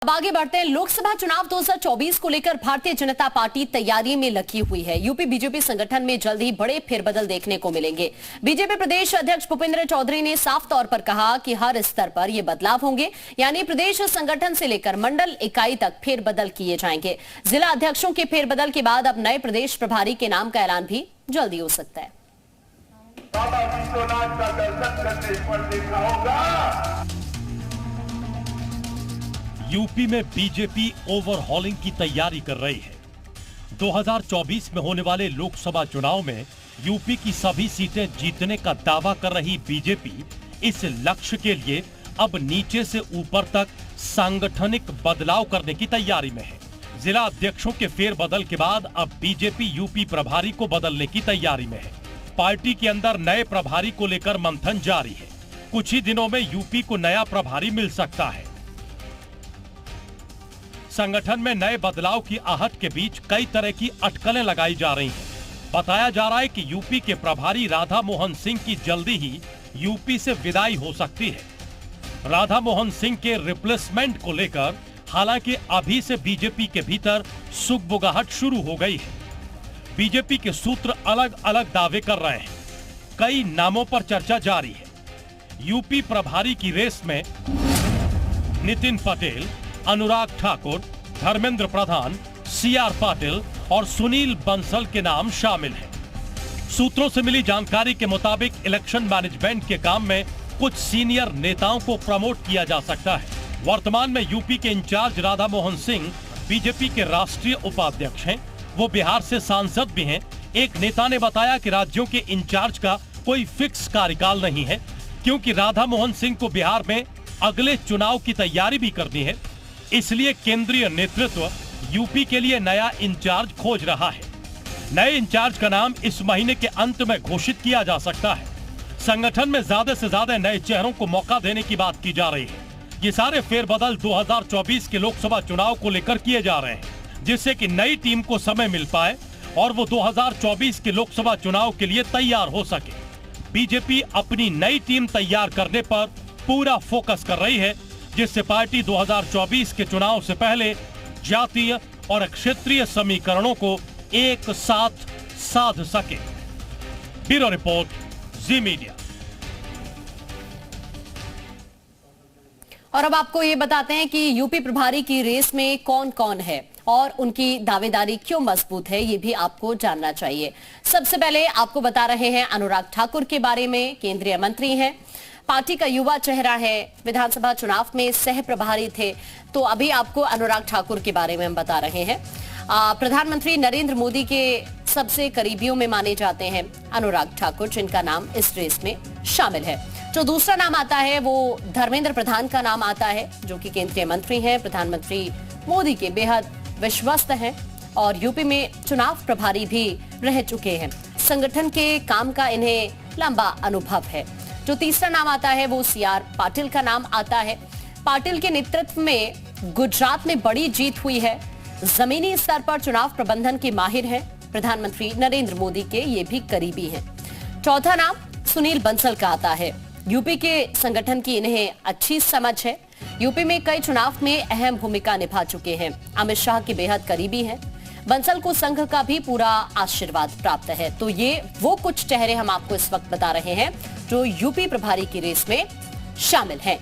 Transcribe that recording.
अब आगे बढ़ते हैं। लोकसभा चुनाव 2024 को लेकर भारतीय जनता पार्टी तैयारी में लगी हुई है। यूपी बीजेपी संगठन में जल्द ही बड़े फेरबदल देखने को मिलेंगे। बीजेपी प्रदेश अध्यक्ष भूपेंद्र चौधरी ने साफ तौर पर कहा कि हर स्तर पर ये बदलाव होंगे, यानी प्रदेश संगठन से लेकर मंडल इकाई तक फेरबदल किए जाएंगे। जिला अध्यक्षों के फेरबदल के बाद अब नए प्रदेश प्रभारी के नाम का ऐलान भी जल्दी हो सकता है। बाबा विश्वनाथ का दर्शन करने पर देखा होगा। यूपी में बीजेपी ओवरहॉलिंग की तैयारी कर रही है। 2024 में होने वाले लोकसभा चुनाव में यूपी की सभी सीटें जीतने का दावा कर रही बीजेपी इस लक्ष्य के लिए अब नीचे से ऊपर तक सांगठनिक बदलाव करने की तैयारी में है। जिला अध्यक्षों के फेरबदल के बाद अब बीजेपी यूपी प्रभारी को बदलने की तैयारी में है। पार्टी के अंदर नए प्रभारी को लेकर मंथन जारी है। कुछ ही दिनों में यूपी को नया प्रभारी मिल सकता है। संगठन में नए बदलाव की आहट के बीच कई तरह की अटकलें लगाई जा रही हैं। बताया जा रहा है कि यूपी के प्रभारी राधा मोहन सिंह की जल्दी ही यूपी से विदाई हो सकती है। राधा मोहन सिंह के रिप्लेसमेंट को लेकर हालांकि अभी से बीजेपी के भीतर सुगबुगाहट शुरू हो गई है। बीजेपी के सूत्र अलग अलग दावे कर रहे हैं। कई नामों पर चर्चा जारी है। यूपी प्रभारी की रेस में नितिन पटेल, अनुराग ठाकुर, धर्मेंद्र प्रधान, सीआर पाटिल और सुनील बंसल के नाम शामिल हैं। सूत्रों से मिली जानकारी के मुताबिक इलेक्शन मैनेजमेंट के काम में कुछ सीनियर नेताओं को प्रमोट किया जा सकता है। वर्तमान में यूपी के इंचार्ज राधा मोहन सिंह बीजेपी के राष्ट्रीय उपाध्यक्ष हैं। वो बिहार से सांसद भी हैं। एक नेता ने बताया कि राज्यों के इंचार्ज का कोई फिक्स कार्यकाल नहीं है, क्योंकि राधा मोहन सिंह को बिहार में अगले चुनाव की तैयारी भी करनी है। इसलिए केंद्रीय नेतृत्व यूपी के लिए नया इंचार्ज खोज रहा है। नए इंचार्ज का नाम इस महीने के अंत में घोषित किया जा सकता है। संगठन में ज्यादा से ज्यादा नए चेहरों को मौका देने की बात की जा रही है। ये सारे फेरबदल 2024 के लोकसभा चुनाव को लेकर किए जा रहे हैं, जिससे कि नई टीम को समय मिल पाए और वो 2024 के लोकसभा चुनाव के लिए तैयार हो सके। बीजेपी अपनी नई टीम तैयार करने पर पूरा फोकस कर रही है, जिससे पार्टी 2024 के चुनाव से पहले जातीय और क्षेत्रीय समीकरणों को एक साथ साध सके। ब्यूरो रिपोर्ट, जी मीडिया। और अब आपको ये बताते हैं कि यूपी प्रभारी की रेस में कौन कौन है और उनकी दावेदारी क्यों मजबूत है, ये भी आपको जानना चाहिए। सबसे पहले आपको बता रहे हैं अनुराग ठाकुर के बारे में। केंद्रीय मंत्री हैं, पार्टी का युवा चेहरा है, विधानसभा चुनाव में सह प्रभारी थे। तो अभी आपको अनुराग ठाकुर के बारे में हम बता रहे हैं। प्रधानमंत्री नरेंद्र मोदी के सबसे करीबियों में माने जाते हैं अनुराग ठाकुर, जिनका नाम इस रेस में शामिल है। जो दूसरा नाम आता है वो धर्मेंद्र प्रधान का नाम आता है, जो कि केंद्रीय मंत्री हैं, प्रधानमंत्री मोदी के बेहद विश्वस्त हैं और यूपी में चुनाव प्रभारी भी रह चुके हैं। संगठन के काम का इन्हें लंबा अनुभव है। जो तीसरा नाम आता है वो सीआर पाटिल का नाम आता है। पाटिल के नेतृत्व में गुजरात में बड़ी जीत हुई है। जमीनी स्तर पर चुनाव प्रबंधन के माहिर हैं। प्रधानमंत्री नरेंद्र मोदी के ये भी करीबी हैं। चौथा नाम सुनील बंसल का आता है। यूपी के संगठन की इन्हें अच्छी समझ है। यूपी में कई चुनाव में अहम भूमिका निभा चुके हैं। अमित शाह के बेहद करीबी हैं। बंसल को संघ का भी पूरा आशीर्वाद प्राप्त है। तो ये वो कुछ चेहरे हम आपको इस वक्त बता रहे हैं जो यूपी प्रभारी की रेस में शामिल हैं।